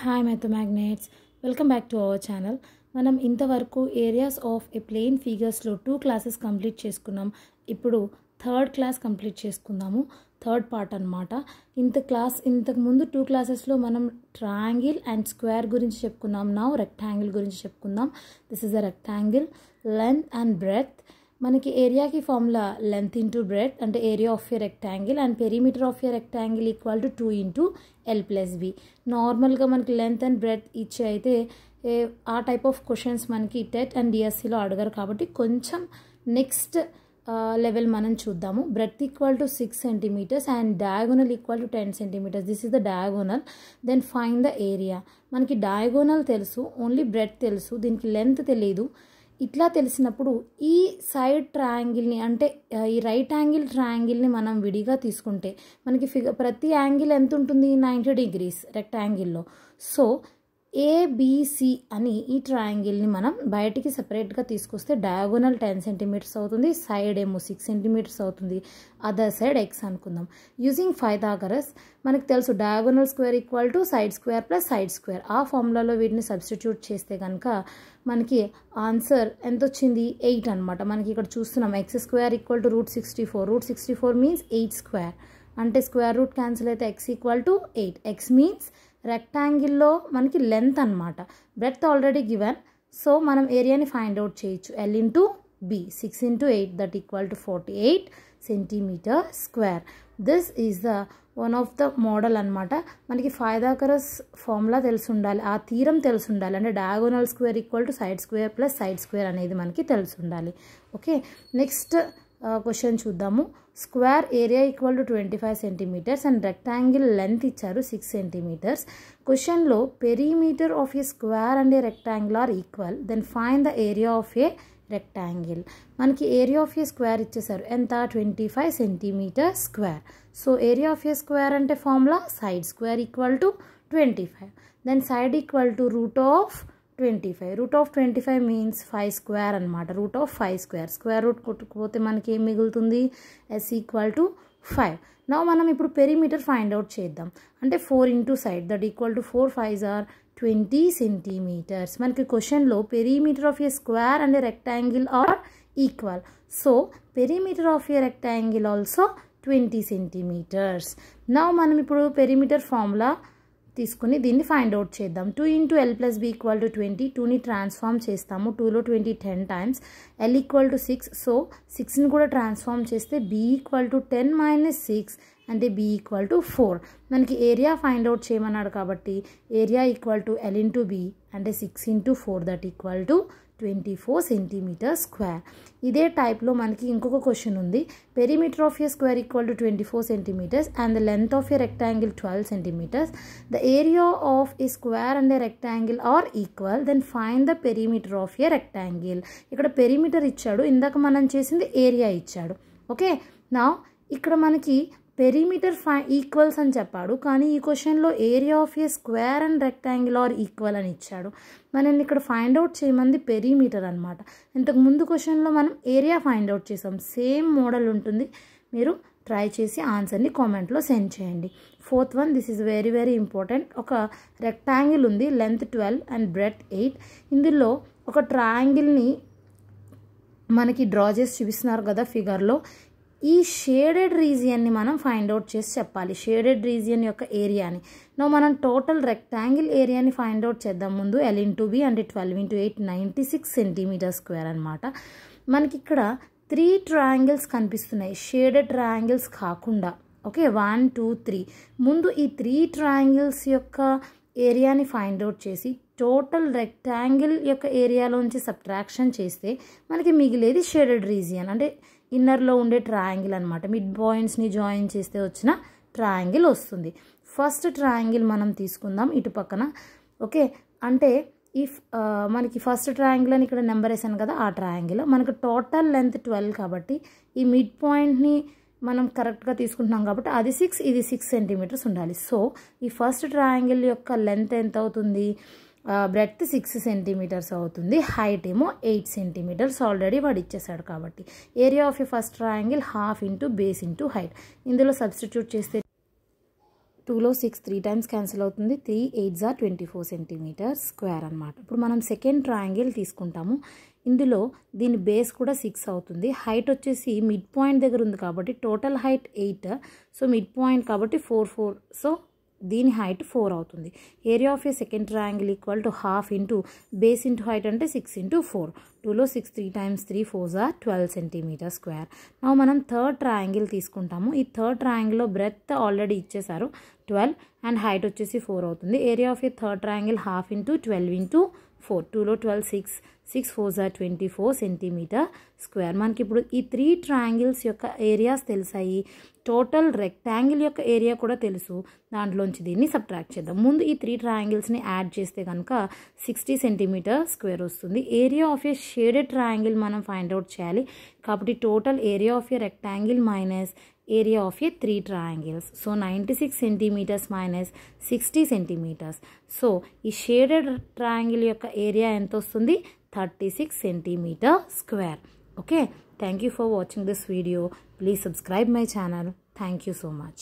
Hi Mathemagnets, welcome back to our channel. మనం ఇంతవరకు areas of a plane ఫిగర్స్లో 2 classes complete చేసుకున్నాం. ఇప్పుడు థర్డ్ క్లాస్ కంప్లీట్ చేసుకుందాము. థర్డ్ పార్ట్ అన్నమాట. ఇంతకు ముందు 2 క్లాసెస్లో మనం ట్రయాంగిల్ అండ్ స్క్వేర్ గురించి చెప్పుకున్నాం. నౌ రెక్టాంగిల్ గురించి చెప్పుకుందాం. This is a rectangle, length and breadth. మనకి ఏరియాకి ఫార్ములా లెంత్ ఇంటూ బ్రెడ్త్ అంటే area of a rectangle and perimeter of a rectangle equal to 2 into L+V. నార్మల్గా మనకి లెంత్ అండ్ బ్రెడ్త్ ఇచ్చి అయితే ఆ టైప్ ఆఫ్ క్వశ్చన్స్ మనకి టెట్ అండ్ డిఎస్సిలో అడగారు కాబట్టి కొంచెం నెక్స్ట్ లెవెల్ మనం చూద్దాము. Breadth equal to 6 centimetres and diagonal equal to 10 centimetres. This is the diagonal. Then find the area. మనకి డయాగోనల్ తెలుసు, ఓన్లీ బ్రెడ్త్ తెలుసు, దీనికి లెంత్ తెలియదు. ఇట్లా తెలిసినప్పుడు ఈ సైడ్ ట్రయాంగిల్ని అంటే ఈ రైట్ యాంగిల్ ట్రయాంగిల్ని మనం విడిగా తీసుకుంటే మనకి ప్రతి యాంగిల్ ఎంత ఉంటుంది? 90 degrees రెక్టాంగిల్లో. సో ఏబిసి అని ఈ ట్రయాంగిల్ని మనం బయటికి సెపరేట్గా తీసుకొస్తే డయాగోనల్ 10 సెంటీమీటర్స్ అవుతుంది, సైడ్ ఏమో 6 సెంటీమీటర్స్ అవుతుంది, అదర్ సైడ్ ఎక్స్ అనుకుందాం. యూజింగ్ పైథాగరస్ మనకు తెలుసు diagonal square equal to side square plus side square. ఆ ఫార్ములాలో వీటిని సబ్స్టిట్యూట్ చేస్తే కనుక మనకి ఆన్సర్ ఎంత వచ్చింది? 8 అనమాట. మనకి ఇక్కడ చూస్తున్నాం x square equal to √64. √64 means 8 square అంటే స్క్వేర్ రూట్ క్యాన్సిల్ అయితే x equal to 8. X means రెక్టాంగిల్లో మనకి లెంత్ అనమాట. బ్రెడ్త్ ఆల్రెడీ గివెన్, సో మనం ఏరియాని ఫైండ్ అవుట్ చేయొచ్చు. L into B, 6 into 8 that equal to 48 centimetre square. This is the one of the model అనమాట. మనకి Pythagoras formula తెలిసి ఉండాలి, ఆ థీరం తెలిసి ఉండాలి. అంటే diagonal square equal to side square plus side square అనేది మనకి తెలిసి ఉండాలి. ఓకే, నెక్స్ట్ క్వశ్చన్ చూద్దాము. Square area equal to 25 centimetres and rectangle length ఇచ్చారు 6 సెంటీమీటర్స్. క్వశ్చన్లో perimeter of a square and a rectangle are equal, then find the area of a rectangle. మనకి area of a square ఇచ్చేసారు ఎంత? 25 centimetre square. So area of a square అంటే formula side square equal to 25, then side equal to √25. √25 means 5 square అనమాట. √5 square. Square root కొట్టుకుపోతే మనకి ఏం మిగులుతుంది? S equal to 5. నా మనం ఇప్పుడు పెరిమీటర్ ఫైండ్ అవుట్ చేద్దాం. అంటే 4 into side that equal to 4 5s are 20 centimetres. మనకి క్వశ్చన్లో perimeter of a square and a rectangle are equal. So perimeter of a rectangle also 20 centimetres. నా మనం ఇప్పుడు పెరిమీటర్ ఫార్ములా తీసుకుని దీన్ని ఫైండ్ అవుట్ చేద్దాం. 2 ఇంటూ L+B ఈక్వల్ టు 20. 2ని transform చేస్తాము. 2లో 20 10 times. L equal to 6. So 6ని కూడా ట్రాన్స్ఫార్మ్ చేస్తే B ఈక్వల్ టు 10 - 6 అంటే B ఈక్వల్ టు 4. మనకి ఏరియా ఫైండ్ అవుట్ చేయమన్నాడు కాబట్టి area equal to L into B అంటే 6 into 4 that equal to 24 centimetre square. ఇదే టైప్లో మనకి ఇంకొక క్వశ్చన్ ఉంది. Perimeter of a square equal to 24 centimetres and the length of a rectangle 12 centimetres. The area of a square and a rectangle are equal, then find the perimeter of a rectangle. ఇక్కడ perimeter ఇచ్చాడు, ఇందాక మనం చేసింది area ఇచ్చాడు. Okay, నా ఇక్కడ మనకి perimeter equals అని చెప్పాడు, కానీ ఈ క్వశ్చన్లో area of a square and rectangle are equal అని ఇచ్చాడు. మనం ఇక్కడ ఫైండ్ అవుట్ చేయమంది పెరిమీటర్ అనమాట. ఇంతకు ముందు క్వశ్చన్లో మనం ఏరియా ఫైండ్ అవుట్ చేసాం. సేమ్ మోడల్ ఉంటుంది, మీరు ట్రై చేసి ఆన్సర్ని కామెంట్లో సెండ్ చేయండి. 4th one, this is very very important. ఒక రెక్టాంగిల్ ఉంది, లెంత్ 12 అండ్ బ్రెడ్త్ 8. ఇందులో ఒక ట్రయాంగిల్ని మనకి డ్రా చేసి చూపిస్తున్నారు కదా ఫిగర్లో. ఈ షేడెడ్ రీజియన్ని మనం ఫైండ్ అవుట్ చేసి చెప్పాలి, షేడెడ్ రీజియన్ యొక్క ఏరియాని. నో మనం టోటల్ రెక్టాంగిల్ ఏరియాని ఫైండ్ అవుట్ చేద్దాం ముందు. L ఇంటూ B అంటే 12 ఇంటూ 8 96 సెంటీమీటర్ స్క్వేర్ అనమాట. మనకి ఇక్కడ 3 ట్రయాంగిల్స్ కనిపిస్తున్నాయి, షేడెడ్ ట్రయాంగిల్స్ కాకుండా. ఓకే, 1 2 3. ముందు ఈ 3 ట్రయాంగిల్స్ యొక్క ఏరియాని ఫైండ్ అవుట్ చేసి టోటల్ రెక్టాంగిల్ యొక్క ఏరియాలోంచి సబ్ట్రాక్షన్ చేస్తే మనకి మిగిలేది షేడెడ్ రీజియన్ అంటే ఇన్నర్లో ఉండే ట్రయాంగిల్ అనమాట. మిడ్ పాయింట్స్ని జాయిన్ చేస్తే వచ్చిన ట్రయాంగిల్ వస్తుంది. ఫస్ట్ ట్రయాంగిల్ మనం తీసుకుందాం ఇటు పక్కన. ఓకే, అంటే మనకి ఫస్ట్ ట్రయాంగిల్ అని ఇక్కడ నెంబర్ వేసాను కదా, ఆ ట్రయాంగిల్ మనకు టోటల్ లెంత్ 12 కాబట్టి ఈ మిడ్ పాయింట్ని మనం కరెక్ట్గా తీసుకుంటున్నాం కాబట్టి అది 6, ఇది 6 సెంటీమీటర్స్ ఉండాలి. సో ఈ ఫస్ట్ ట్రయాంగిల్ యొక్క లెంత్ ఎంత అవుతుంది? బ్రెడ్త్ 6 సెంటీమీటర్స్ అవుతుంది, హైట్ ఏమో 8 సెంటీమీటర్స్ ఆల్రెడీ వాడు ఇచ్చేసాడు కాబట్టి. Area of A first triangle ½ into base into height. ఇందులో సబ్స్టిట్యూట్ చేస్తే 2లో 6 3 టైమ్స్ క్యాన్సిల్ అవుతుంది. 3 8 జా 24 సెంటీమీటర్ స్క్వేర్ అనమాట. ఇప్పుడు మనం సెకండ్ ట్రయాంగిల్ తీసుకుంటాము. ఇందులో దీని బేస్ కూడా 6 అవుతుంది. హైట్ వచ్చేసి మిడ్ పాయింట్ దగ్గర ఉంది కాబట్టి total height 8. So mid point కాబట్టి 4 4. సో దీని హైట్ 4 అవుతుంది. Area of A second triangle equal to half into base into height అంటే 6 ఇంటూ 4. 2లో 6 3 టైమ్స్ 3 4 జా 12 సెంటీమీటర్ స్క్వేర్. నా మనం థర్డ్ ట్రయాంగిల్ తీసుకుంటాము. ఈ థర్డ్ ట్రయాంగిల్లో బ్రెత్ ఆల్రెడీ ఇచ్చేసారు 12 అండ్ హైట్ వచ్చేసి 4 అవుతుంది. Area of A third triangle half into 12 into 4. 2లో 12 6 6 4 జా 24 సెంటీమీటర్ స్క్వేర్. మనకి ఇప్పుడు ఈ 3 ట్రయాంగిల్స్ యొక్క ఏరియాస్ తెలిసాయి. టోటల్ రెక్టాంగిల్ యొక్క ఏరియా కూడా తెలుసు. దాంట్లోంచి దీన్ని సబ్ట్రాక్ట్ చేద్దాం. ముందు ఈ 3 ట్రయాంగిల్స్ని యాడ్ చేస్తే కనుక 60 సెంటీమీటర్ స్క్వేర్ వస్తుంది. Area of a shaded triangle మనం ఫైండ్ అవుట్ చేయాలి. కాబట్టి total area of a rectangle minus area of a 3 triangles. So 96 centimetres minus 60 centimetres. So ఈ షేడెడ్ ట్రయాంగిల్ యొక్క ఏరియా ఎంత వస్తుంది? 36 centimetre square. Okay, thank you for watching this video. Please subscribe my channel. Thank you so much.